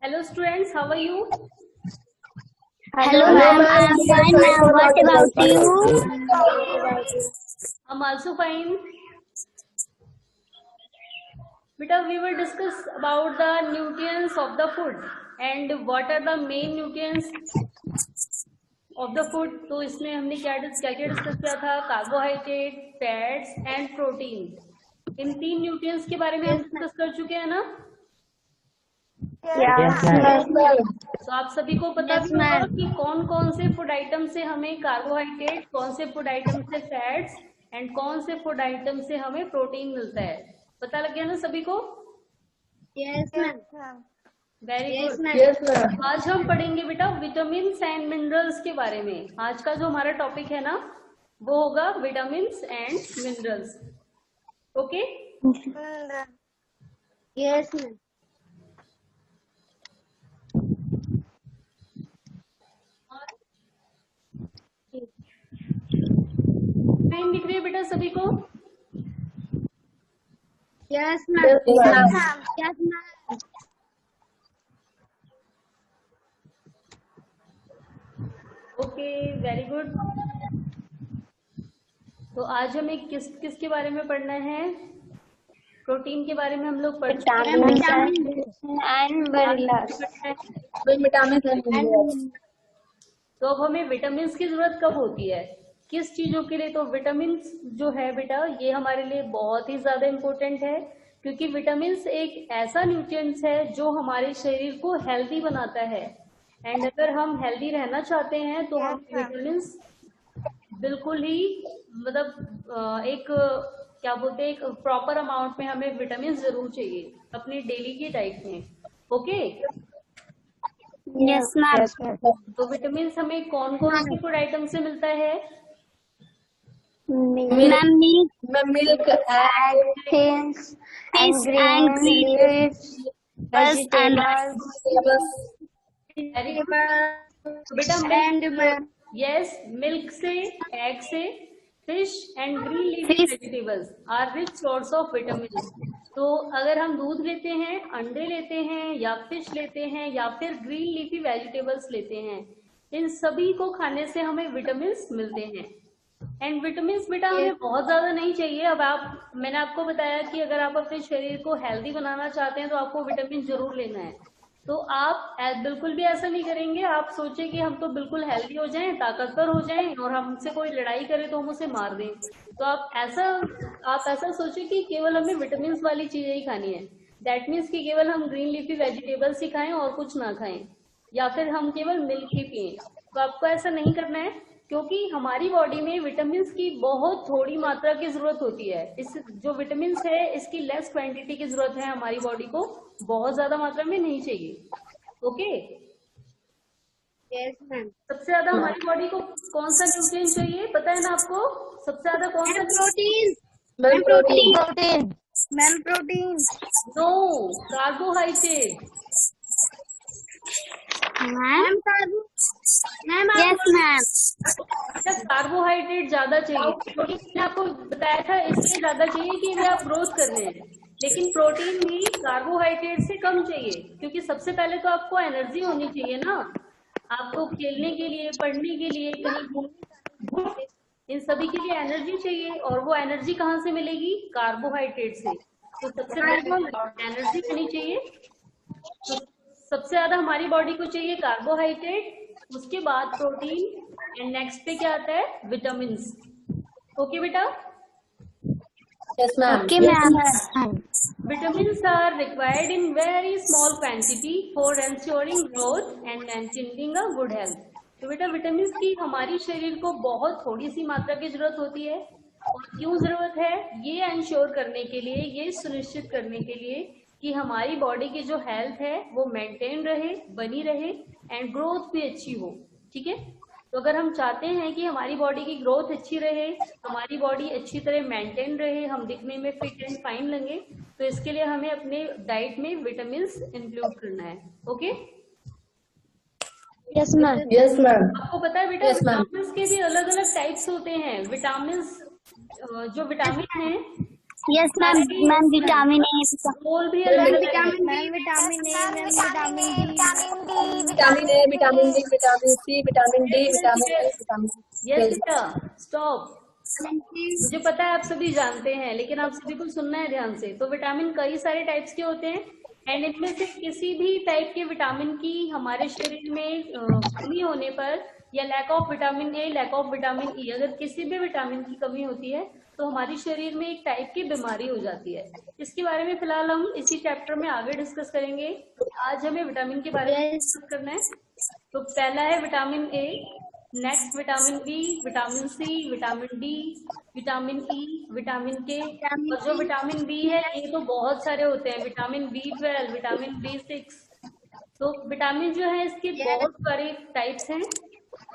Hello students, how are you? Hello ma'am, I am fine ma'am. What about you? I'm also fine. Beta, we will discuss about the nutrients of the food and what are the main nutrients of the food. तो इसमें हमने क्या क्या discuss किया था? Carbohydrate, fats and protein. In 3 nutrients के बारे में हम डिस्कस कर चुके हैं ना? तो आप सभी को पता भी होगा कि कौन कौन से फूड आइटम से हमें कार्बोहाइड्रेट, कौन से फूड आइटम से फैट्स एंड कौन से फूड आइटम से हमें प्रोटीन मिलता है। पता लग गया ना सभी को? Yes ma'am. Very good. आज हम पढ़ेंगे बेटा विटामिन एंड मिनरल्स के बारे में। आज का जो हमारा टॉपिक है ना वो होगा vitamin and minerals. Okay? Yes ma'am. Screen दिख रही है बेटा सभी को? Yes ma'am. Yes ma'am. Okay, very good. तो आज हमें किसके बारे में पढ़ना है? प्रोटीन के बारे में हम लोग पढ़ चुके हैं। तो अब हमें विटामिन की जरूरत कब होती है, किस चीजों के लिए? तो विटामिन जो है बेटा ये हमारे लिए बहुत ही ज्यादा इम्पोर्टेंट है, क्योंकि विटामिन एक ऐसा न्यूट्रिएंट्स है जो हमारे शरीर को हेल्दी बनाता है। एंड अगर हम हेल्दी रहना चाहते हैं तो हम विटामिन बिल्कुल ही मतलब एक क्या बोलते हैं, एक प्रॉपर अमाउंट में हमें विटामिन जरूर चाहिए अपनी डेली की डाइट में। ओके? Yes ma'am. तो विटामिन हमें कौन कौन से फूड आइटम से मिलता है? Milk, eggs, fish and green vegetables, बेटा यस, मिल्क से, एग से, fish and green leafy vegetables are rich source of vitamin. तो अगर हम दूध लेते हैं, अंडे लेते हैं या फिश लेते हैं या फिर ग्रीन लीफी वेजिटेबल्स लेते हैं, इन सभी को खाने से हमें विटामिन मिलते हैं। एंड विटामिन बेटा हमें बहुत ज्यादा नहीं चाहिए। अब मैंने आपको बताया कि अगर आप अपने शरीर को हेल्दी बनाना चाहते हैं तो आपको विटामिन जरूर लेना है। तो आप बिल्कुल भी ऐसा नहीं करेंगे, आप सोचे कि हम तो बिल्कुल हेल्दी हो जाएं, ताकतवर हो जाएं और हमसे कोई लड़ाई करे तो हम उसे मार दें। तो आप ऐसा सोचे कि केवल हमें विटामिन वाली चीजें ही खानी है। दैट मीन्स कि केवल हम ग्रीन लीफी वेजिटेबल्स ही खाएं और कुछ ना खाएं, या फिर हम केवल मिल्क ही पिए। तो आपको ऐसा नहीं करना है, क्योंकि हमारी बॉडी में विटामिन की बहुत थोड़ी मात्रा की जरूरत होती है। इस जो विटामिन है इसकी लेस क्वांटिटी की जरूरत है हमारी बॉडी को, बहुत ज्यादा मात्रा में नहीं चाहिए। ओके? Yes ma'am. सबसे ज्यादा हमारी बॉडी को कौन सा न्यूट्रिएंट चाहिए, पता है ना आपको? सबसे ज्यादा कौन सा? Protein. Ma'am protein. No, carbohydrate. Ma'am yes ma'am. Carbohydrate ज्यादा चाहिए, क्योंकि मैंने आपको बताया था इसलिए ज्यादा चाहिए कि वे आप ग्रोथ कर रहे हैं। लेकिन प्रोटीन भी कार्बोहाइड्रेट से कम चाहिए, क्योंकि सबसे पहले तो आपको एनर्जी होनी चाहिए ना, आपको खेलने के लिए, पढ़ने के लिए, कहीं घूमने, इन सभी के लिए एनर्जी चाहिए। और वो एनर्जी कहाँ से मिलेगी? कार्बोहाइड्रेट से। तो सबसे पहले एनर्जी होनी चाहिए। तो सबसे ज्यादा हमारी बॉडी को चाहिए कार्बोहाइड्रेट, उसके बाद प्रोटीन एंड नेक्स्ट पे क्या आता है? विटामिन। ओके बेटा? Yes ma'am. Vitamins are required in very small quantity for ensuring growth and maintaining a good health. तो बेटा विटामिन की हमारी शरीर को बहुत थोड़ी सी मात्रा की जरूरत होती है। और क्यों जरूरत है? ये इंश्योर करने के लिए, ये सुनिश्चित करने के लिए कि हमारी बॉडी की जो हेल्थ है वो मेंटेन रहे, बनी रहे एंड ग्रोथ भी अच्छी हो। ठीक है? तो अगर हम चाहते हैं कि हमारी बॉडी की ग्रोथ अच्छी रहे, हमारी बॉडी अच्छी तरह मेंटेन रहे, हम दिखने में फिट एंड फाइन लगे, तो इसके लिए हमें अपने डाइट में विटामिन इंक्लूड करना है। ओके? Yes ma'am. आपको पता है बेटा विटामिन के भी अलग अलग टाइप्स होते हैं। विटामिन जो विटामिन है Yes, ma'am. Ma'am, vitamin A. बोल भी अलग अलग है। Ma'am, vitamin A. Ma'am, vitamin D. Vitamin A, vitamin B, vitamin C, vitamin D, vitamin A, vitamin yes बेटा, स्टॉप। मुझे पता है आप सभी जानते हैं, लेकिन आप सभी को सुनना है ध्यान से। तो विटामिन कई सारे टाइप्स के होते हैं, एंड इनमें से किसी भी टाइप के विटामिन की हमारे शरीर में कमी होने पर, या lack of vitamin A, lack of vitamin E, अगर किसी भी विटामिन की कमी होती है तो हमारे शरीर में एक टाइप की बीमारी हो जाती है। इसके बारे में फिलहाल हम इसी चैप्टर में आगे डिस्कस करेंगे। आज हमें विटामिन के बारे में डिस्कस करना है। तो पहला है vitamin A, next vitamin B, vitamin C, vitamin D, vitamin E, vitamin K. और जो विटामिन बी है ये तो बहुत सारे होते हैं, विटामिन B12, विटामिन B6। तो विटामिन जो है इसके बहुत सारे टाइप्स हैं,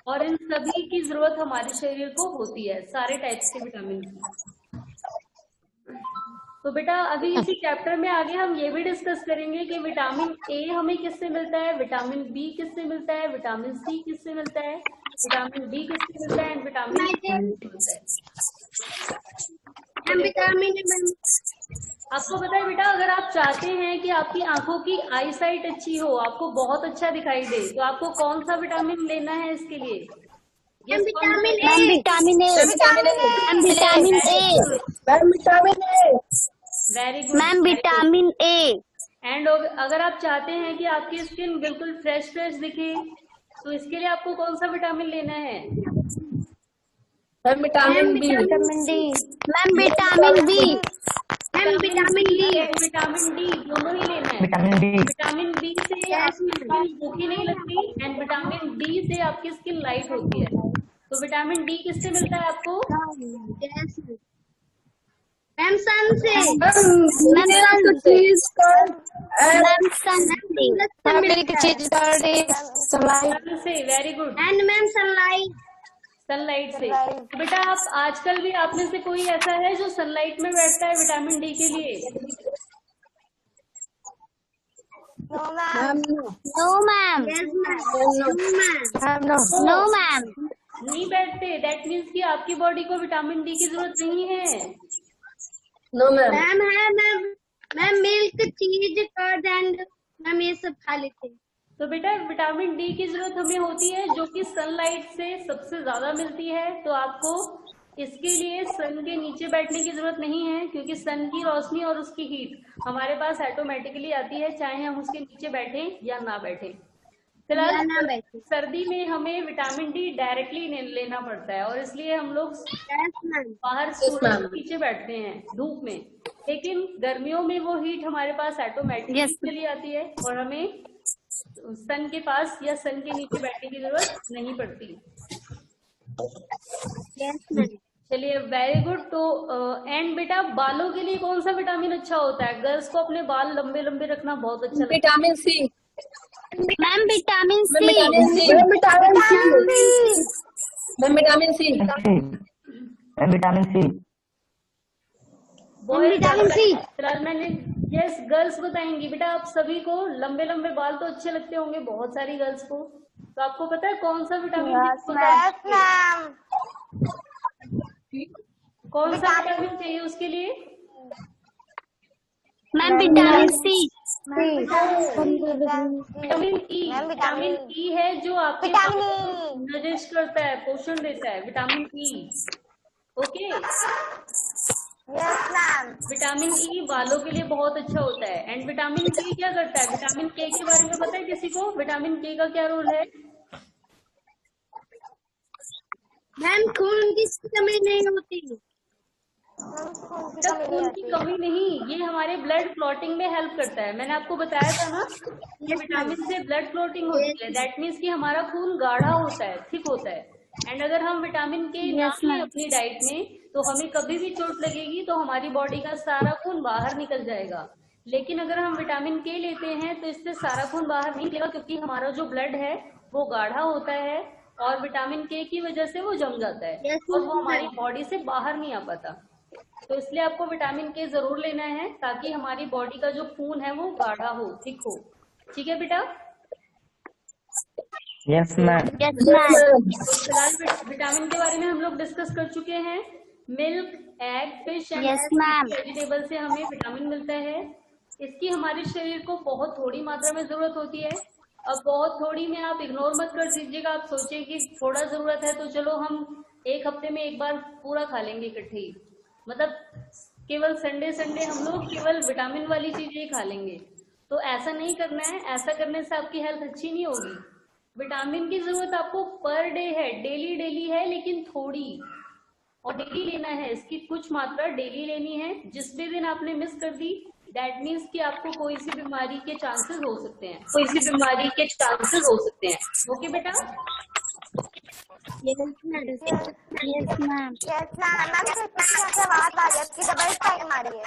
और इन सभी की जरूरत हमारे शरीर को होती है, सारे टाइप्स के विटामिन की। तो बेटा अभी इसी चैप्टर में आगे हम ये भी डिस्कस करेंगे कि विटामिन ए हमें किससे मिलता है, विटामिन बी किससे मिलता है, विटामिन सी किससे मिलता है, विटामिन डी किससे मिलता है, एंड विटामिन मिलता है। आपको पता है बेटा, अगर आप चाहते हैं कि आपकी आंखों की आई साइट अच्छी हो, आपको बहुत अच्छा दिखाई दे, तो आपको कौन सा विटामिन लेना है इसके लिए? Vitamin A. Vitamin A. Vitamin A. Very good ma'am, vitamin A. And अगर आप चाहते हैं कि आपकी स्किन बिल्कुल फ्रेश फ्रेश दिखे, तो इसके लिए आपको कौन सा विटामिन लेना है? Vitamin B, vitamin D. Ma'am, vitamin B. Ma'am, vitamin D. Vitamin D दोनों ही लेना है। Vitamin D. विटामिन बी से आपकी स्किन भूखी नहीं लगती, एंड विटामिन डी से आपकी स्किन लाइट होती है। तो विटामिन डी किससे मिलता है आपको? मैम, सन से। सन से, very good. And ma'am, sunlight. Sunlight से। बेटा आप आजकल भी आप में से कोई ऐसा है जो सनलाइट में बैठता है विटामिन डी के लिए? No ma'am. No ma'am. No ma'am. नहीं बैठते, दैट मीन्स कि आपकी बॉडी को विटामिन डी की जरूरत नहीं है। No ma'am. मैम है ma'am. Ma'am, milk, cheese, curd and ma'am ये सब खा लेते हैं। तो बेटा विटामिन डी की जरूरत हमें होती है, जो कि सनलाइट से सबसे ज्यादा मिलती है। तो आपको इसके लिए सन के नीचे बैठने की जरूरत नहीं है, क्योंकि सन की रोशनी और उसकी हीट हमारे पास ऑटोमेटिकली आती है, चाहे हम उसके नीचे बैठे या ना बैठे। फिलहाल सर्दी में हमें विटामिन डी डायरेक्टली लेना पड़ता है, और इसलिए हम लोग बाहर सूरज के नीचे बैठते हैं धूप में। लेकिन गर्मियों में वो हीट हमारे पास ऑटोमेटिकली चली आती है, और हमें सन के पास या सन के नीचे बैठने की जरूरत नहीं पड़ती। चलिए, वेरी गुड। तो एंड बेटा बालों के लिए कौन सा विटामिन अच्छा होता है? गर्ल्स को अपने बाल लंबे लंबे रखना बहुत अच्छा लगता है। Vitamin C. Ma'am, vitamin C. Vitamin C. Vitamin C. Vitamin C. Vitamin C. Vitamin C. फिलहाल मैंने यस गर्ल्स बताएंगी। बेटा आप सभी को लंबे लंबे बाल तो अच्छे लगते होंगे बहुत सारी गर्ल्स को, तो आपको पता है कौन सा विटामिन कौन सा विटामिन चाहिए उसके लिए? Ma'am, vitamin C. Vitamin E. Vitamin E है जो आपके नरिश करता है, पोषण देता है, vitamin E. Okay, vitamin E बालों के लिए बहुत अच्छा होता है। एंड विटामिन के क्या करता है? विटामिन के बारे में पता है किसी को? विटामिन के का क्या रोल है? मैम, खून की कमी नहीं होती। खून की कमी नहीं, ये हमारे ब्लड क्लॉटिंग में हेल्प करता है। मैंने आपको बताया था ना, ये विटामिन से ब्लड क्लॉटिंग होती है। दैट मीन्स कि हमारा खून गाढ़ा होता है, थिक होता है। एंड अगर हम विटामिन के ना लें अपनी डाइट में, तो हमें कभी भी चोट लगेगी तो हमारी बॉडी का सारा खून बाहर निकल जाएगा। लेकिन अगर हम विटामिन के लेते हैं तो इससे सारा खून बाहर नहीं निकलेगा, क्योंकि हमारा जो ब्लड है वो गाढ़ा होता है, और विटामिन के की वजह से वो जम जाता है, और वो हमारी बॉडी से बाहर नहीं आ पाता। तो इसलिए आपको विटामिन के जरूर लेना है, ताकि हमारी बॉडी का जो खून है वो गाढ़ा हो, थिक हो। ठीक है बेटा? Yes ma'am. फिलहाल विटामिन के बारे में हम लोग डिस्कस कर चुके हैं। Milk, egg, fish and Yes, ma'am. Vegetable से हमें विटामिन मिलता है। इसकी हमारे शरीर को बहुत थोड़ी मात्रा में जरूरत होती है। अब बहुत थोड़ी में आप इग्नोर मत कर दीजिएगा, आप सोचिए कि थोड़ा जरूरत है तो चलो हम एक हफ्ते में एक बार पूरा खा लेंगे इकट्ठे ही, मतलब केवल संडे संडे हम लोग केवल विटामिन वाली चीजें ही खा लेंगे। तो ऐसा नहीं करना है, ऐसा करने से आपकी हेल्थ अच्छी नहीं होगी। विटामिन की जरूरत आपको पर डे है, डेली डेली है, लेकिन थोड़ी, और डेली लेना है। इसकी कुछ मात्रा डेली लेनी है। जिस भी दिन आपने मिस कर दी, दैट मीन्स कि आपको कोई सी बीमारी के चांसेस हो सकते हैं, कोई सी बीमारी के चांसेस हो सकते हैं। ओके बेटा? Yes, ma'am. Yes, ma'am. Yes ma'am. Ma'am कितना यहाँ से आवाज आ रही है, आपकी डबल टाइम आ रही है।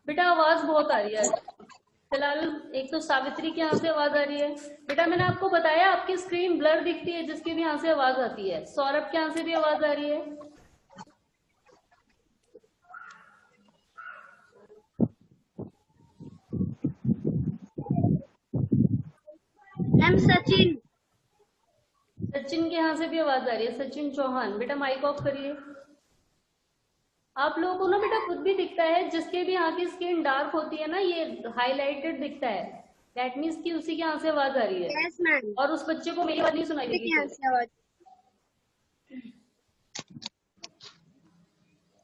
बेटा आवाज बहुत आ रही है फिलहाल। एक तो सावित्री के यहाँ से आवाज आ रही है। बेटा मैंने आपको बताया आपकी स्क्रीन ब्लर दिखती है, जिसकी भी यहाँ से आवाज आती है। सौरभ के यहाँ से भी आवाज आ रही है। Ma'am, Sachin. सचिन के यहाँ से भी आवाज आ रही है। सचिन चौहान, बेटा माइक ऑफ करिए। आप लोगों को ना बेटा खुद भी दिखता है, जिसके भी यहाँ की स्किन डार्क होती है ना, ये हाईलाइटेड दिखता है। दैट मीन्स कि उसी के यहाँ से आवाज आ रही है। Yes, ma'am. और उस बच्चे को मेरी आवाज नहीं सुनाई देगी। यहाँ से आवाज.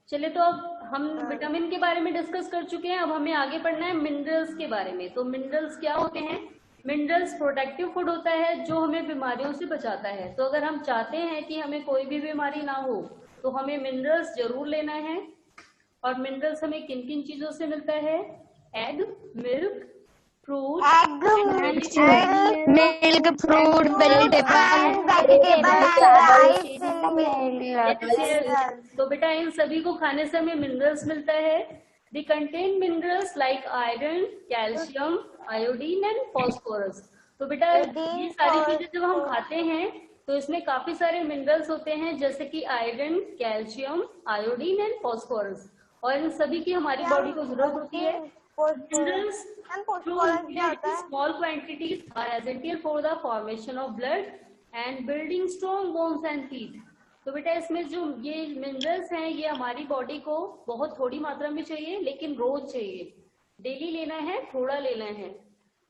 चलिए, तो अब हम विटामिन के बारे में डिस्कस कर चुके हैं। अब हमें आगे पढ़ना है मिनरल्स के बारे में। तो मिनरल्स क्या होते हैं? मिनरल्स प्रोटेक्टिव फूड होता है जो हमें बीमारियों से बचाता है। तो अगर हम चाहते हैं कि हमें कोई भी बीमारी ना हो, तो हमें मिनरल्स जरूर लेना है। और मिनरल्स हमें किन किन चीजों से मिलता है? Egg, milk, fruit, Milk, fruit, vegetable. तो बेटा इन सभी को खाने से हमें मिनरल्स मिलता है। They contain minerals like iron, calcium, iodine and phosphorus. तो बेटा ये सारी चीजें जब हम खाते हैं तो इसमें काफी सारे मिनरल्स होते हैं, जैसे कि iron, calcium, iodine and phosphorus. और इन सभी की हमारी बॉडी को जरूरत होती है। Minerals in small quantities are essential for the formation of blood and building strong bones and teeth. तो बेटा इसमें जो ये मिनरल्स हैं ये हमारी बॉडी को बहुत थोड़ी मात्रा में चाहिए, लेकिन रोज चाहिए। डेली लेना है, थोड़ा लेना है।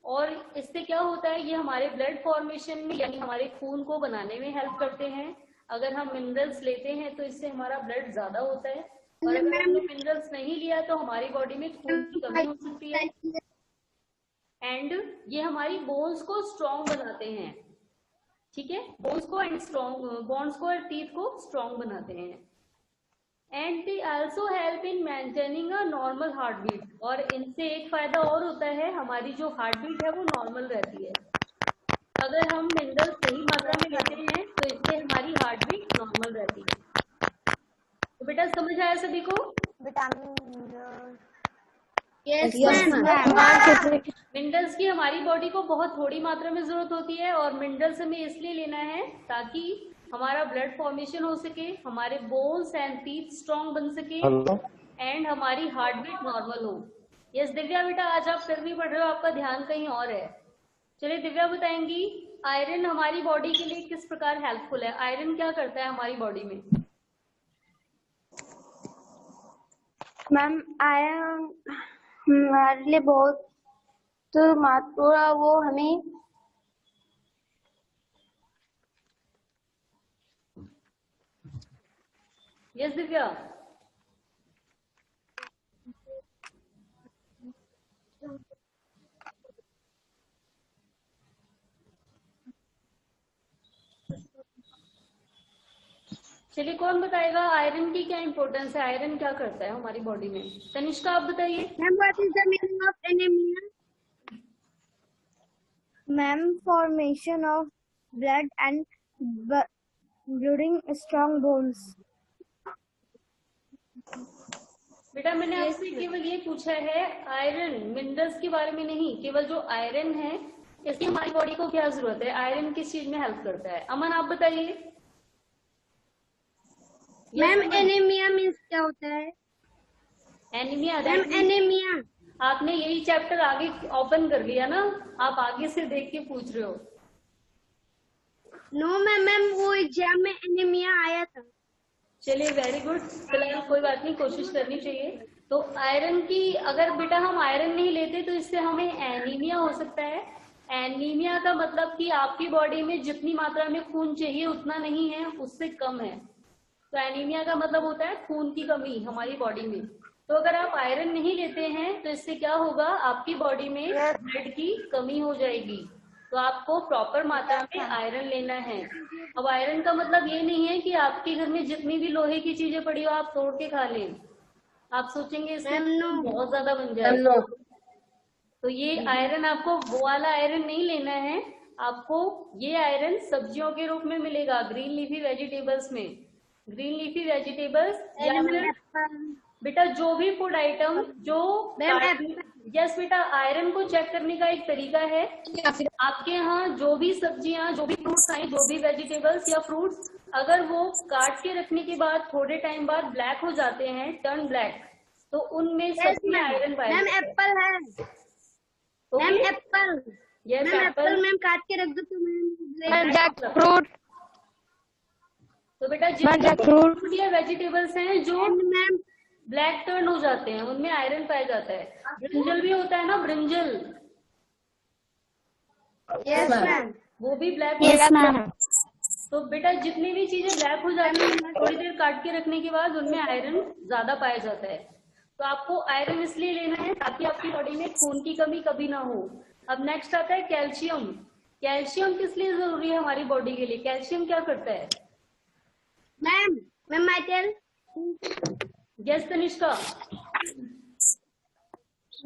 और इससे क्या होता है, ये हमारे ब्लड फॉर्मेशन में यानी हमारे खून को बनाने में हेल्प करते हैं। अगर हम मिनरल्स लेते हैं तो इससे हमारा ब्लड ज्यादा होता है। और अगर हमने मिनरल्स नहीं लिया तो हमारी बॉडी में खून की कमी हो सकती है। एंड ये हमारी बोन्स को स्ट्रॉन्ग बनाते हैं। ठीक है, बोन्स को एंड स्ट्रॉन्ग बोन्स को और टीथ को स्ट्रॉन्ग बनाते हैं। And they also help in maintaining a normal heart beat. और इनसे एक फायदा और होता है, हमारी जो हार्ट बीट है वो नॉर्मल रहती है। अगर हम मिनरल्स सही मात्रा में लेते हैं तो इससे हमारी हार्ट बीट नॉर्मल रहती है। तो बेटा समझ आया सभी को? Vitamin Yes, ma'am. मिनरल्स की हमारी बॉडी को बहुत थोड़ी मात्रा में जरूरत होती है। और मिनरल्स हमें इसलिए लेना है ताकि हमारा ब्लड फॉर्मेशन हो सके, हमारे बोन्स एंड टीथ स्ट्रॉन्ग बन सके, एंड हमारी हार्ट बीट नॉर्मल हो। यस दिव्या बेटा, आज आप फिर भी पढ़ रहे हो, आपका ध्यान कहीं और है। चलिए दिव्या बताएंगी आयरन हमारी बॉडी के लिए किस प्रकार हेल्पफुल है। आयरन क्या करता है हमारी बॉडी में? मैम आयरन हमारे लिए बहुत महत्वपूर्ण है। वो हमें यस दिव्या। चलिए कौन बताएगा आयरन की क्या इंपॉर्टेंस है, आयरन क्या करता है हमारी बॉडी में? तनिष्का आप बताइए। Ma'am what is the meaning of anaemia? Ma'am formation of blood and building strong bones. बेटा मैंने आपसे केवल ये पूछा है आयरन, मिनरल्स के बारे में नहीं। केवल जो आयरन है इसकी हमारी बॉडी को क्या जरूरत है, आयरन किस चीज में हेल्प करता है? अमन आप बताइए। मैम एनीमिया मीन्स क्या होता है? एनीमिया, मैम एनीमिया आपने यही चैप्टर आगे ओपन कर लिया ना, आप आगे से देख के पूछ रहे हो। नो मैम, वो एग्जाम में एनीमिया आया था। चलिए वेरी गुड। फिलहाल कोई बात नहीं, कोशिश करनी चाहिए। तो आयरन की, अगर बेटा हम आयरन नहीं लेते तो इससे हमें एनीमिया हो सकता है। एनीमिया का मतलब कि आपकी बॉडी में जितनी मात्रा में खून चाहिए उतना नहीं है, उससे कम है। तो एनीमिया का मतलब होता है खून की कमी हमारी बॉडी में। तो अगर आप आयरन नहीं लेते हैं तो इससे क्या होगा, आपकी बॉडी में ब्लड की कमी हो जाएगी। तो आपको प्रॉपर मात्रा में आयरन लेना है। अब आयरन का मतलब ये नहीं है कि आपके घर में जितनी भी लोहे की चीजें पड़ी हो आप तोड़ के खा लें। आप सोचेंगे इससे बहुत ज्यादा बन जाएगा। तो ये आयरन आपको वो वाला आयरन नहीं लेना है। आपको ये आयरन सब्जियों के रूप में मिलेगा, ग्रीन लीफी वेजिटेबल्स में। ग्रीन लीफी वेजिटेबल्स या फिर बेटा जो भी फूड आइटम जो यस बेटा, आयरन को चेक करने का एक तरीका है, आपके यहाँ जो भी सब्जियां, जो भी फ्रूट्स आए, जो भी वेजिटेबल्स या फ्रूट्स, अगर वो काट के रखने के बाद थोड़े टाइम बाद ब्लैक हो जाते हैं, टर्न ब्लैक, तो उनमें सबसे आयरन पाया जाता है। एप्पल है ma'am, Apple. Yes Apple ma'am काट के रख दो तो मैम। Jack fruit. तो बेटा जितने फ्रूट या वेजिटेबल्स हैं जो मैम ब्लैक टर्न हो जाते हैं उनमें आयरन पाया जाता है। ब्रिंजल भी होता है ना, ब्रिंजल, यस मैम, वो भी ब्लैक यस हो जाता मैम। है। तो बेटा जितनी भी चीजें ब्लैक हो जाती हैं थोड़ी देर काट के रखने के बाद उनमें आयरन ज्यादा पाया जाता है। तो आपको आयरन इसलिए लेना है ताकि आपकी बॉडी में खून की कमी कभी ना हो। अब नेक्स्ट आता है कैल्शियम। कैल्शियम किस लिए जरूरी है हमारी बॉडी के लिए? कैल्शियम क्या करता है? Ma'am metal. Yes Tanishka.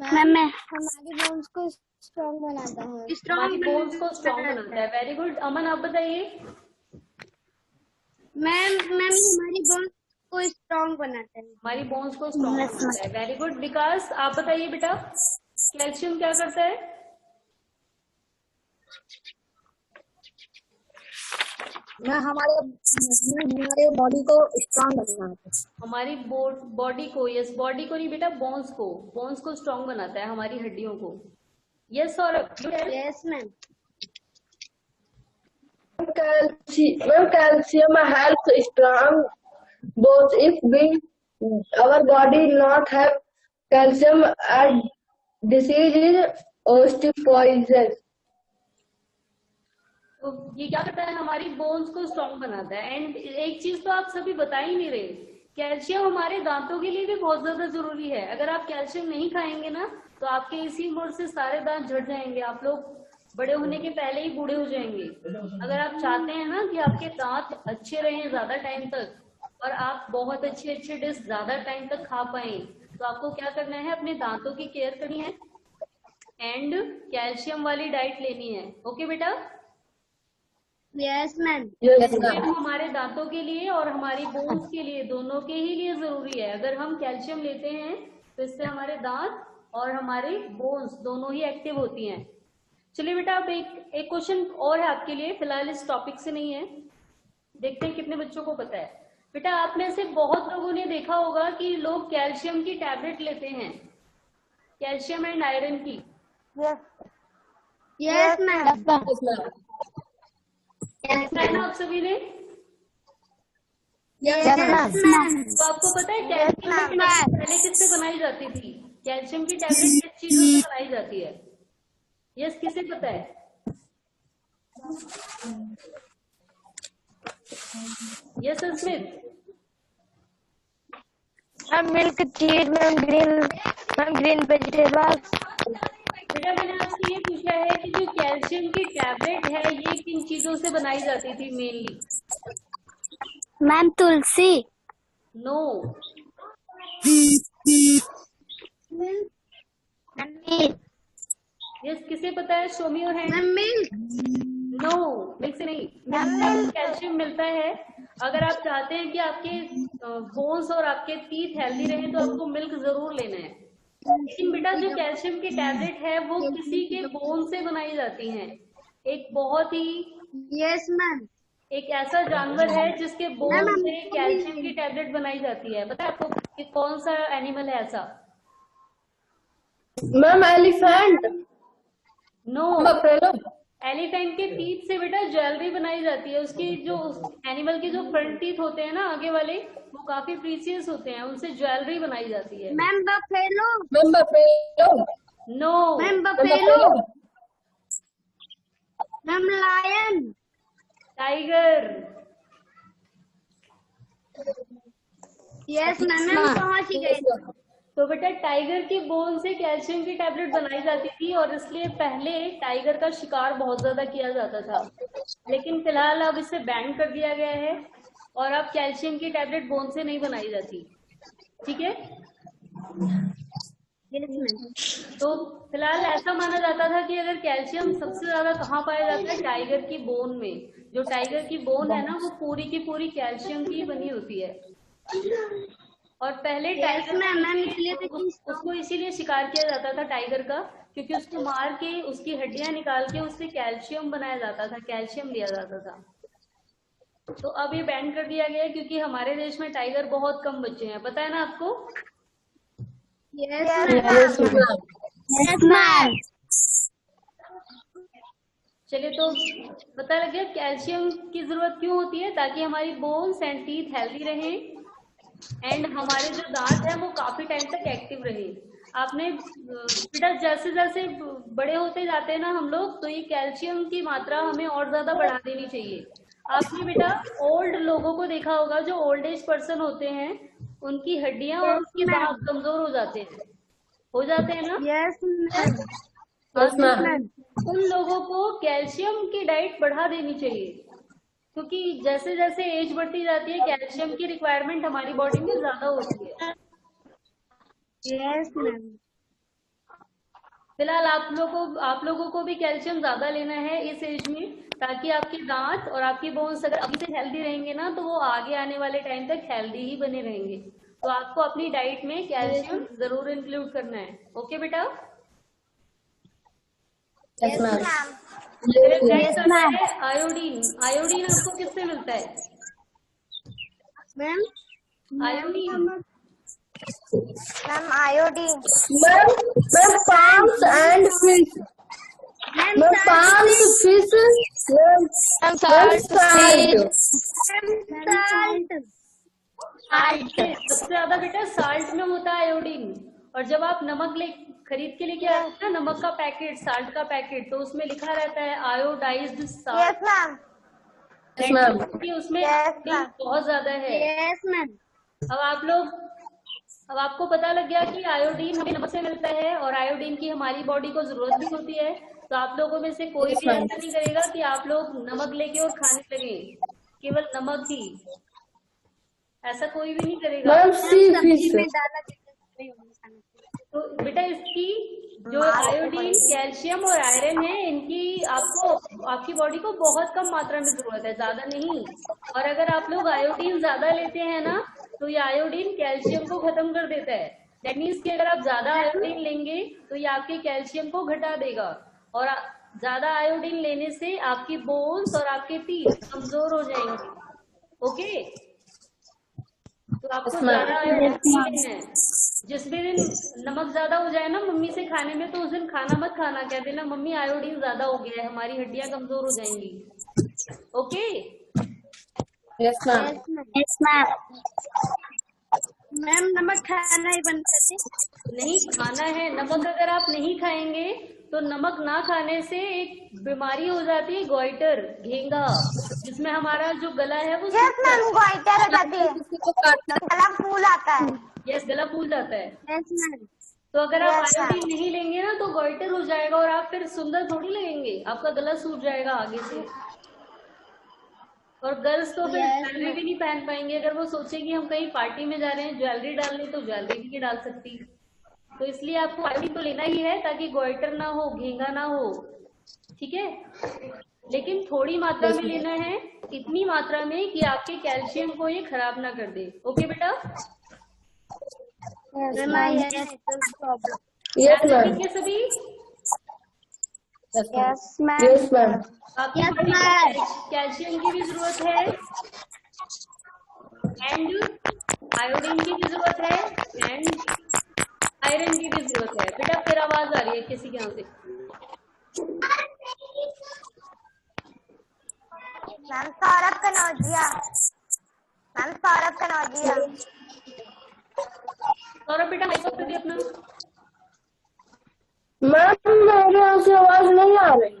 Ma'am हमारी बोन्स को स्ट्रॉन्ग बनाता है। हमारी बोन्स को स्ट्रॉन्ग बनाता है। Very good. अमन आप बताइए। मैम हमारी बोन्स को स्ट्रॉन्ग बनाता है। हमारी बोन्स को स्ट्रॉन्ग बनाता है। Very good. विकास आप बताइए बेटा, कैल्शियम क्या करता है? हमारे बॉडी को स्ट्रांग बनाता है। हमारी बॉडी को, यस बॉडी को नहीं बेटा, बोन्स को स्ट्रॉन्ग बनाता है, हमारी हड्डियों को। Yes Saurabh. Yes ma'am. Calcium helps strong bones. If our body not have calcium, a disease is osteoporosis. तो ये क्या करता है, हमारी बोन्स को स्ट्रॉन्ग बनाता है। एंड एक चीज तो आप सभी बता ही नहीं रहे, कैल्शियम हमारे दांतों के लिए भी बहुत ज्यादा जरूरी है। अगर आप कैल्शियम नहीं खाएंगे ना तो आपके इसी उम्र से सारे दांत झड़ जाएंगे, आप लोग बड़े होने के पहले ही बूढ़े हो जाएंगे। अगर आप चाहते हैं ना कि आपके दांत अच्छे रहें ज्यादा टाइम तक और आप बहुत अच्छे अच्छे डिश ज्यादा टाइम तक खा पाए, तो आपको क्या करना है, अपने दांतों की केयर करनी है एंड कैल्शियम वाली डाइट लेनी है। ओके बेटा? Yes ma'am. कैल्शियम हमारे दांतों के लिए और हमारी बोन्स के लिए, दोनों के ही लिए जरूरी है। अगर हम कैल्शियम लेते हैं तो इससे हमारे दांत और हमारे बोन्स दोनों ही एक्टिव होती हैं। चलिए बेटा, अब एक क्वेश्चन और है आपके लिए, फिलहाल इस टॉपिक से नहीं है, देखते हैं कितने बच्चों को पता है। बेटा आप में से बहुत लोगों ने देखा होगा कि लोग कैल्शियम की टैबलेट लेते हैं, कैल्शियम एंड आयरन की। Yes ma'am. है ना आप सभी ने? Yes ma'am. तो आपको पता है कैल्शियम की टैबलेट पहले किससे बनाई जाती थी? कैल्शियम की टैबलेट किस चीजों से बनाई जाती है? यस किसे पता है? Yes Smith. मिल्क, चीज, ग्रीन वेजिटेबल्स। बेटा मैंने आपसे ये पूछा है कि जो कैल्शियम की टैबलेट है ये किन चीजों से बनाई जाती थी मेनली? मैम तुलसी। नो। यस किसे पता है? Show me your hand. Milk. No, milk से नहीं। मिल्क कैल्शियम मिलता है। अगर आप चाहते हैं कि आपके बोन्स और आपके टीथ हेल्दी रहें तो आपको मिल्क जरूर लेना है। लेकिन बेटा जो कैल्शियम की टैबलेट है वो किसी के बोन से बनाई जाती हैं। एक बहुत ही यस मैम। एक ऐसा जानवर है जिसके बोन से कैल्शियम की टैबलेट बनाई जाती है। पता है आपको कि कौन सा एनिमल है ऐसा? Ma'am elephant. No. Buffalo. Elephant के टीथ से बेटा ज्वेलरी बनाई जाती है। उसकी जो एनिमल के जो फ्रंट टीथ होते हैं ना आगे वाले, वो काफी प्रीसियस होते हैं, उनसे ज्वेलरी बनाई जाती है। Ma'am buffalo. Ma'am buffalo. No. Ma'am buffalo. Ma'am lion. Tiger. Yes ma'am, ma'am पहुंच ही गए। तो बेटा टाइगर की बोन से कैल्शियम की टैबलेट बनाई जाती थी, और इसलिए पहले टाइगर का शिकार बहुत ज्यादा किया जाता था। लेकिन फिलहाल अब इसे बैन कर दिया गया है, और अब कैल्शियम की टैबलेट बोन से नहीं बनाई जाती। ठीक है। तो फिलहाल ऐसा माना जाता था कि अगर कैल्शियम सबसे ज्यादा कहाँ पाया जाता है, टाइगर की बोन में। जो टाइगर की बोन है ना, वो पूरी की पूरी कैल्शियम की बनी होती है। और पहले टाइगर उसको इसीलिए शिकार किया जाता था टाइगर का, क्योंकि उसको मार के उसकी हड्डियां निकाल के उससे कैल्शियम बनाया जाता था, कैल्शियम लिया जाता था। तो अब ये बैन कर दिया गया क्योंकि हमारे देश में टाइगर बहुत कम बचे हैं, पता है ना आपको? Yes ma'am. चलिए, तो पता लग गया कैल्शियम की जरूरत क्यों होती है, ताकि हमारी बोन्स एंड टीथ हेल्दी रहें, एंड हमारे जो दांत है वो काफी टाइम तक एक्टिव रहे। आपने बेटा जैसे जैसे बड़े होते जाते हैं ना हम लोग, तो ये कैल्शियम की मात्रा हमें और ज्यादा बढ़ा देनी चाहिए। आपने बेटा ओल्ड लोगों को देखा होगा, जो ओल्ड एज पर्सन होते हैं, उनकी हड्डियां और उनके दांत कमजोर हो जाते हैं ना? Yes ma'am. उन लोगों को कैल्शियम की डाइट बढ़ा देनी चाहिए, क्योंकि जैसे जैसे एज बढ़ती जाती है कैल्शियम की रिक्वायरमेंट हमारी बॉडी में ज्यादा होती है। Yes ma'am. फिलहाल आप लोगों को भी कैल्शियम ज्यादा लेना है इस एज में, ताकि आपके दांत और आपकी बोन्स अगर अभी से हेल्दी रहेंगे ना, तो वो आगे आने वाले टाइम तक हेल्दी ही बने रहेंगे। तो आपको अपनी डाइट में कैल्शियम जरूर इंक्लूड करना है। ओके बेटा? Yes ma'am. आयोडीन। आयोडीन आपको किससे मिलता है? Ma'am iodine ma'am iodine. Ma'am palms and fish. Ma'am palms fish. Ma'am salt. सबसे ज्यादा बेटा साल्ट में होता है आयोडीन। और जब आप नमक खरीद के लेके आते हैं ना, नमक का पैकेट, साल्ट का पैकेट, तो उसमें लिखा रहता है आयोडाइज्ड साल्ट। Yes ma'am. क्योंकि उसमें Yes, ma'am. बहुत ज्यादा है। Yes ma'am. अब आपको पता लग गया कि आयोडीन हमें नमक से मिलता है, और आयोडीन की हमारी बॉडी को जरूरत भी होती है। तो आप लोगों में से कोई भी ऐसा नहीं करेगा कि आप लोग नमक लेके और खाने लगे, केवल नमक ही, ऐसा कोई भी नहीं करेगा। तो बेटा इसकी जो आयोडीन, कैल्शियम और आयरन है, इनकी आपकी बॉडी को बहुत कम मात्रा में जरूरत है, ज्यादा नहीं। और अगर आप लोग आयोडीन ज्यादा लेते हैं ना, तो ये आयोडीन कैल्शियम को खत्म कर देता है। दैट मीन्स कि अगर आप ज्यादा आयोडीन लेंगे तो ये आपके कैल्शियम को घटा देगा, और ज्यादा आयोडीन लेने से आपकी बोन्स और आपके टीथ कमजोर हो जाएंगे। ओके? तो आपको ज्यादा आयोडीन है। जिस भी दिन नमक ज्यादा हो जाए ना मम्मी से खाने में, तो उस दिन खाना मत खाना, कह देना मम्मी आयोडीन ज्यादा हो गया है, हमारी हड्डियां कमजोर हो जाएंगी। Okay? Yes ma'am. Yes ma'am. Ma'am नमक खाना ही बंद कर दे। नहीं खाना है नमक। अगर आप नहीं खाएंगे तो नमक ना खाने से एक बीमारी हो जाती है, गोइटर, घेंगा, जिसमें हमारा जो गला है वो यस मैम, गोइटर हो जाती है, गला फूल आता है। यस, गला फूल जाता है। Yes ma'am. तो अगर आप Yes, आयोडीन नहीं लेंगे ना, तो गोइटर हो जाएगा, और आप फिर सुंदर थोड़ी लगेंगे, आपका गला सूज जाएगा आगे से। और गर्ल्स तो फिर ज्वेलरी भी नहीं पहन पाएंगे। अगर वो सोचे कि हम कहीं पार्टी में जा रहे हैं ज्वेलरी डालने, तो ज्वेलरी भी नहीं डाल सकती। तो इसलिए आपको आयोडीन तो लेना ही है, ताकि गोइटर ना हो, घेंगा ना हो। ठीक है? लेकिन थोड़ी मात्रा में लेना है, इतनी मात्रा में कि आपके कैल्शियम को ये खराब ना कर दे। ओके बेटा? Yes ma'am. सभी यस मैम। Yes ma'am. आपकी बॉडी को कैल्शियम की भी जरूरत है, एंड आयोडीन की भी जरूरत है, एंड आयरन की भी जरूरत है। बेटा फिर आवाज आ रही है किसी के यहाँ से? कनौजिया। मैम सौरभ कनौजिया। सौरभ बेटा माइक ऑफ कर दिया अपना। मैम मेरे यहाँ से आवाज नहीं आ रही।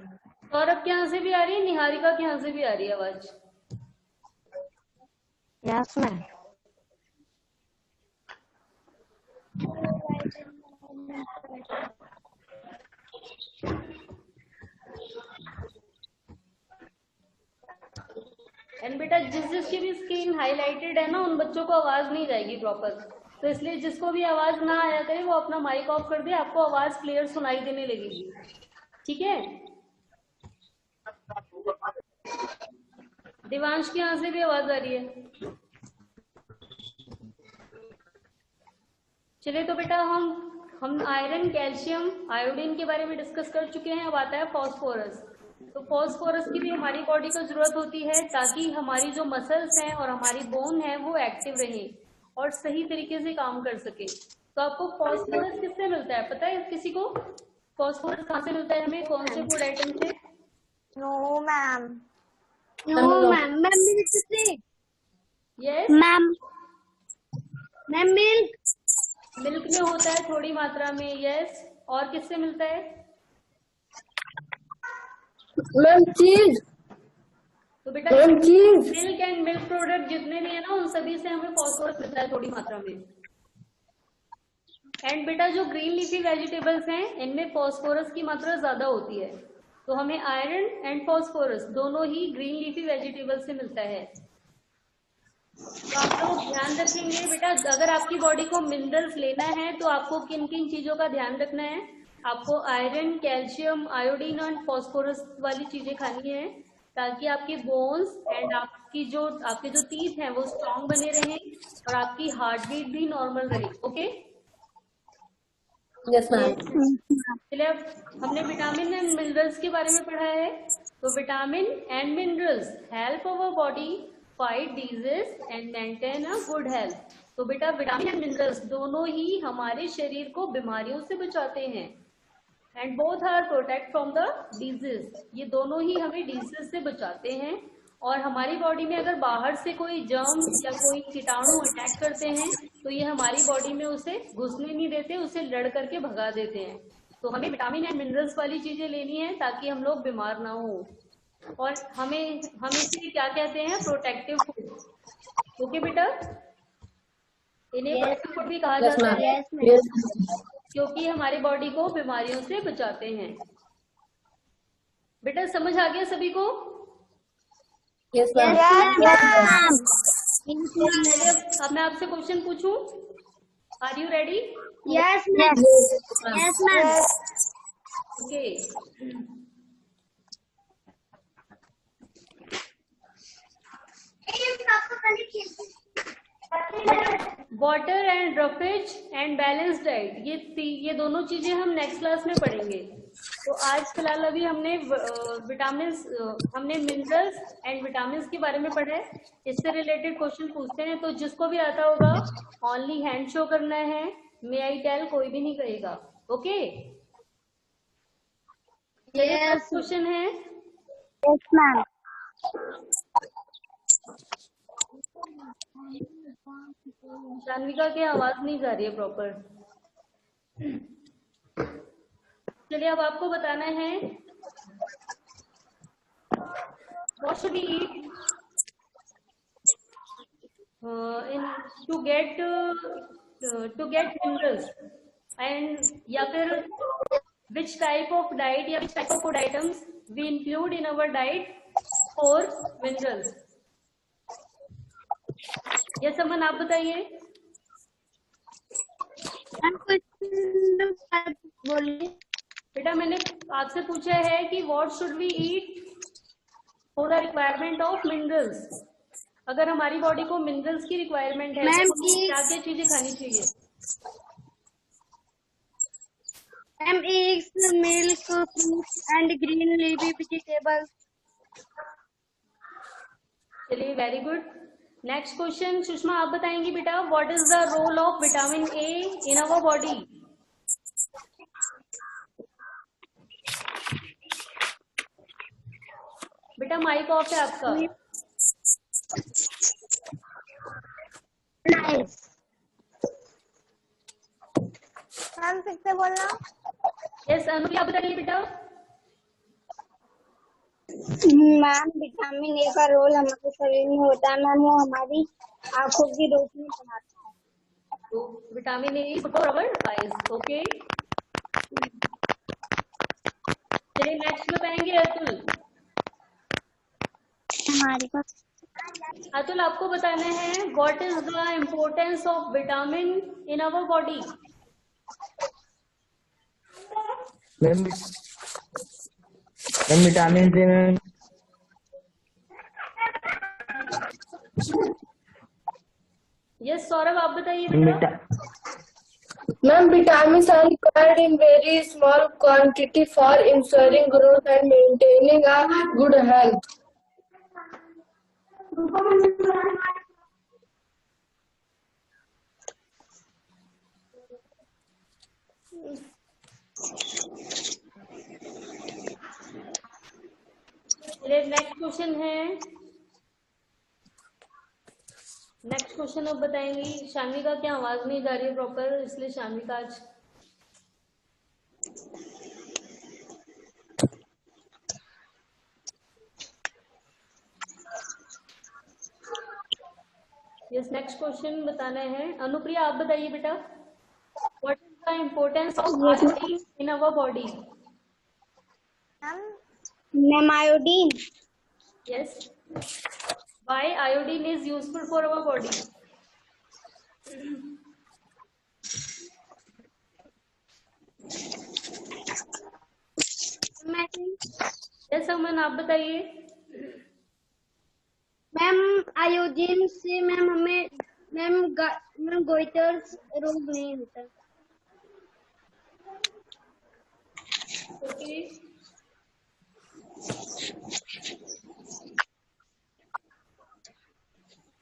सौरभ के यहाँ से भी आ रही है, निहारिका के यहाँ से भी आ रही है आवाज। Yes ma'am. एंड बेटा जिसकी भी स्क्रीन हाईलाइटेड है ना, उन बच्चों को आवाज नहीं जाएगी प्रॉपर, तो इसलिए जिसको भी आवाज ना आया करे वो अपना माइक ऑफ कर दे, आपको आवाज क्लियर सुनाई देने लगेगी। ठीक है। दिवांश के यहाँ से भी आवाज आ रही है। चलिए तो बेटा हम आयरन, कैल्शियम, आयोडीन के बारे में डिस्कस कर चुके हैं। अब आता है फॉस्फोरस। तो फॉस्फोरस की भी हमारी बॉडी को जरूरत होती है ताकि हमारी जो मसल्स हैं और हमारी बोन है वो एक्टिव रहे और सही तरीके से काम कर सके। तो आपको फॉस्फोरस किससे मिलता है, पता है किसी को? फॉस्फोरस कहाँ से मिलता है हमें, कौन से फूड आइटम से? No ma'am. No ma'am. Ma'am milk से। Yes ma'am milk. मिल्क में होता है थोड़ी मात्रा में। यस। और किससे मिलता है? मैम चीज। तो बेटा मैम चीज। मिल्क एंड मिल्क प्रोडक्ट जितने भी है ना, उन सभी से हमें फॉस्फोरस मिलता है थोड़ी मात्रा में। एंड बेटा जो ग्रीन लीफी वेजिटेबल्स हैं इनमें फॉस्फोरस की मात्रा ज्यादा होती है, तो हमें आयरन एंड फॉस्फोरस दोनों ही ग्रीन लीफी वेजिटेबल से मिलता है। तो आप लोग ध्यान रखेंगे बेटा, अगर आपकी बॉडी को मिनरल्स लेना है तो आपको किन किन चीजों का ध्यान रखना है? आपको आयरन, कैल्शियम, आयोडीन और फॉस्फोरस वाली चीजें खानी है ताकि आपके बोन्स एंड आपके जो टीथ हैं वो स्ट्रांग बने रहें और आपकी हार्ट बीट भी नॉर्मल रहे। ओके। Yes ma'am. चलिए अब हमने विटामिन एंड मिनरल्स के बारे में पढ़ा है। तो vitamin and minerals help our body fight disease and maintain a good health. तो बेटा विटामिन एंड मिनरल्स दोनों ही हमारे शरीर को बीमारियों से बचाते हैं। And both are protect from the disease. ये दोनों ही हमें डिजीज से बचाते हैं और हमारी बॉडी में अगर बाहर से कोई जर्म या कोई कीटाणु अटैक करते हैं तो ये हमारी बॉडी में उसे घुसने नहीं देते, उसे लड़ करके भगा देते हैं। तो हमें विटामिन एंड मिनरल्स वाली चीजें लेनी है ताकि हम लोग बीमार ना हो। और हम इसे क्या कहते हैं? Protective food. ओके बेटा, इन्हें प्रोटेक्टिव फूड भी कहा जाता है क्योंकि हमारी बॉडी को बीमारियों से बचाते हैं। बेटा समझ आ गया सभी को? Yes ma'am. अब मैं आपसे क्वेश्चन पूछूं, are you ready? Yes ma'am. Yes ma'am. Okay. Water and roughage and balance diet, ये दोनों चीजें हम नेक्स्ट क्लास में पढ़ेंगे। तो आज फिलहाल अभी हमने मिनरल्स एंड विटामिन के बारे में पढ़ा है। इससे रिलेटेड क्वेश्चन पूछते हैं, तो जिसको भी आता होगा ओनली हैंड शो करना है। मे आई टेल कोई भी नहीं कहेगा। ओके। ये क्वेश्चन है। Yes ma'am. जानविका की आवाज नहीं जा रही है प्रॉपर। चलिए अब आपको बताना है what should we eat to get minerals and या फिर which type of diet या which type of food items we include in our diet for minerals। ये समन आप बताइए। बोलिए बेटा मैंने आपसे पूछा है कि what should we eat for the requirement of minerals. अगर हमारी बॉडी को मिनरल्स की रिक्वायरमेंट है तो क्या क्या चीजें खानी चाहिए? Ma'am eggs, milk, fruits and green leafy vegetables. चलिए very good. Next question Sushma आप बताएंगी बेटा, what is the role of vitamin A in our body? बेटा माइक ऑफ है आपका। नाइस। मैम फिर से बोलना। यस अनुप्रिया, आप बताइए बेटा। मैम विटामिन ए का रोल हमारे शरीर में होता है मैम, वो हमारी आंखों की रोशनी बढ़ाता है। तो vitamin A is for our eyes. Okay, चलिए नेक्स्ट बताएंगे अतुल। हमारे पास अतुल, आपको बताना है what is the importance of vitamin in our body. Ma'am vitamin C ma'am yes Saurabh, आप बताइए बेटा। Ma'am, vitamins are required in very small quantity for ensuring growth and maintaining a good health. चलिए नेक्स्ट क्वेश्चन है। Next question अब बताएंगी शान्वी का। क्या आवाज नहीं जा रही है प्रॉपर, इसलिए शान्वी का आज यस नेक्स्ट क्वेश्चन बताना है। अनुप्रिया, आप बताइए बेटा। What is the importance of iodine in our body. Ma'am iodine. Yes, why iodine is useful for our body. Yes Aman, आप बताइए। मैम आयोडीन से मैम हमें मैम गोइटर्स रोग नहीं होता। ओके,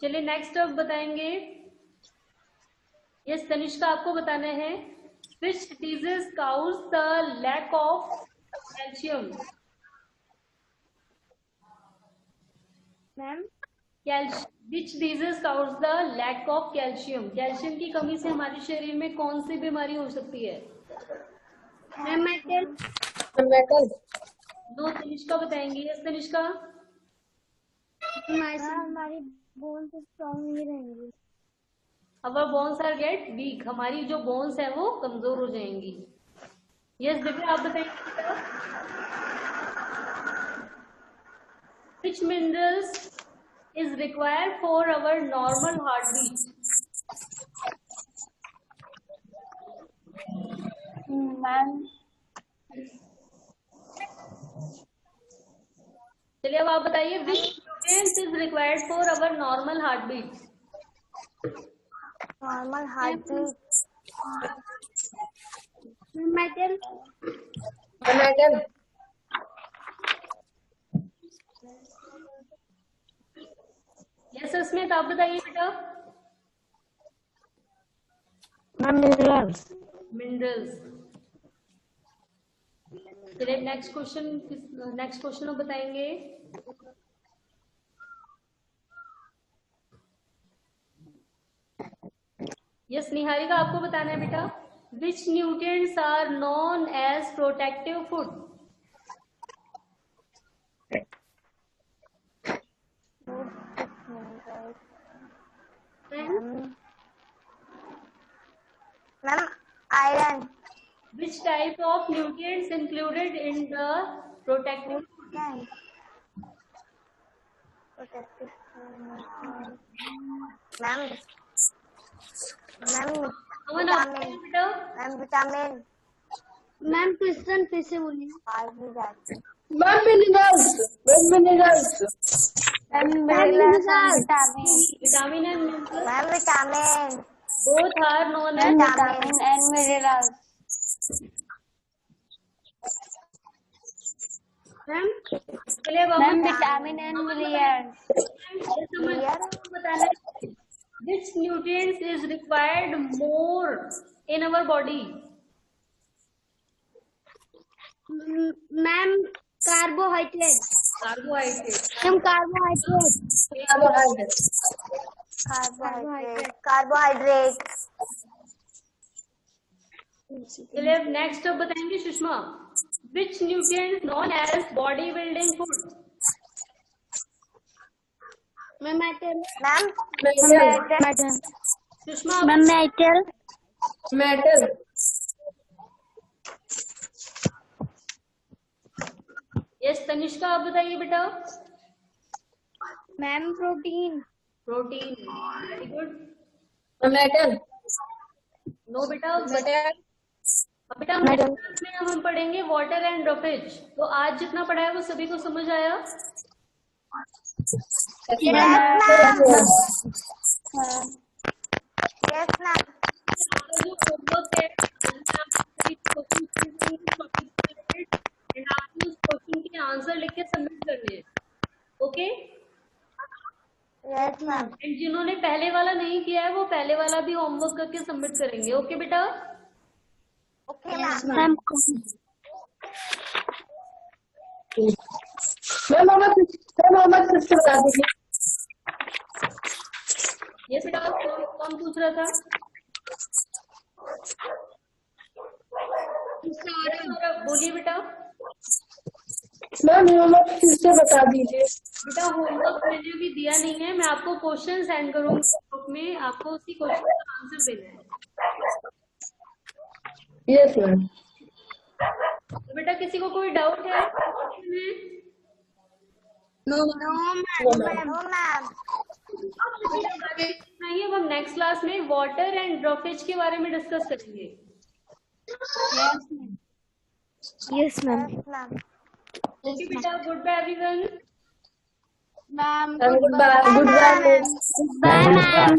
चलिए नेक्स्ट अब बताएंगे। यस तनिष्का, आपको बताना है which disease cause the lack of calcium। Ma'am which disease cause the lack of calcium। Calcium की कमी से हमारे शरीर में कौन सी बीमारी हो सकती है। Ma'am Metal. नो, तनिष्का बताएंगी। यस तनिष्का। हमारी बोन्स स्ट्रांग नहीं रहेंगी। अवर बोन्स आर गेट वीक। हमारी जो बोन्स है वो कमजोर हो जाएंगी। यस दिव्या, आप बताइए। which minerals is required for our normal heartbeat। Ma'am चलिए अब आप बताइए which nutrients is required for our normal heartbeat। Normal heart beat. Metal. Metal. Yes Smith, आप बताइए बेटा। Ma'am minerals. मिनरल्स। चलिए नेक्स्ट क्वेश्चन अब बताएंगे। यस निहारिका, आपको बताना है बेटा। which nutrients are known as protective food। Ma'am iron. which type of nutrients included in the protective food। Ma'am ma'am Aman, आप बताइए बेटा। Ma'am vitamin. मैम क्वेश्चन फिर से बोलिए। आज भी जाती। Ma'am, minerals. Ma'am, minerals. Vitamin and minerals ma'am vitamin. both are known as vitamin and minerals. Ma'am चलिए अब मैम हम विटामिन एंड मिनरल्स। बताना है which nutrients is required more in our body। Ma'am carbohydrate. Carbohydrate. Ma'am carbohydrate. Carbohydrates. Carbohydrate. चलिए अब next अब बताएंगे Sushma, which nutrient known as body building food? Ma'am metal. Ma'am Sushma ma'am metal. Metal. Yes Tanishka आप बताइए बेटा। Ma'am protein. Protein, very good. Metal. No बेटा, अब बेटा मैडम। नेक्स्ट क्लास में हम पढ़ेंगे वाटर एंड ड्रॉपेज। तो आज जितना पढ़ा है वो सभी को समझ आया? Yes ma'am. आपका जो होमवर्क है उसमें आप सभी क्वेश्चन एंड आपको उस क्वेश्चन के आंसर लिख के सबमिट करने हैं, ओके? Yes ma'am. एंड जिन्होंने पहले वाला नहीं किया है वो पहले वाला भी होमवर्क करके सबमिट करेंगे, ओके बेटा? Okay ma'am. मैम मोहम्मद किससे बता दीजिए। ये बेटा कौन पूछ रहा था? सौरभ बोलिए बेटा। मैम मोहम्मद किससे बता दीजिए। बेटा होमवर्क मैंने अभी दिया नहीं है, मैं आपको क्वेश्चन सेंड करूंगी ग्रुप में, आपको उसी क्वेश्चन का आंसर देना है। Yes ma'am. तो बेटा किसी को कोई डाउट है? No ma'am. नहीं, अब हम नेक्स्ट क्लास में वाटर एंड ड्रॉपेज के बारे में डिस्कस करेंगे। Yes ma'am. ओके बेटा, good bye everyone. Ma'am good bye. Bye ma'am.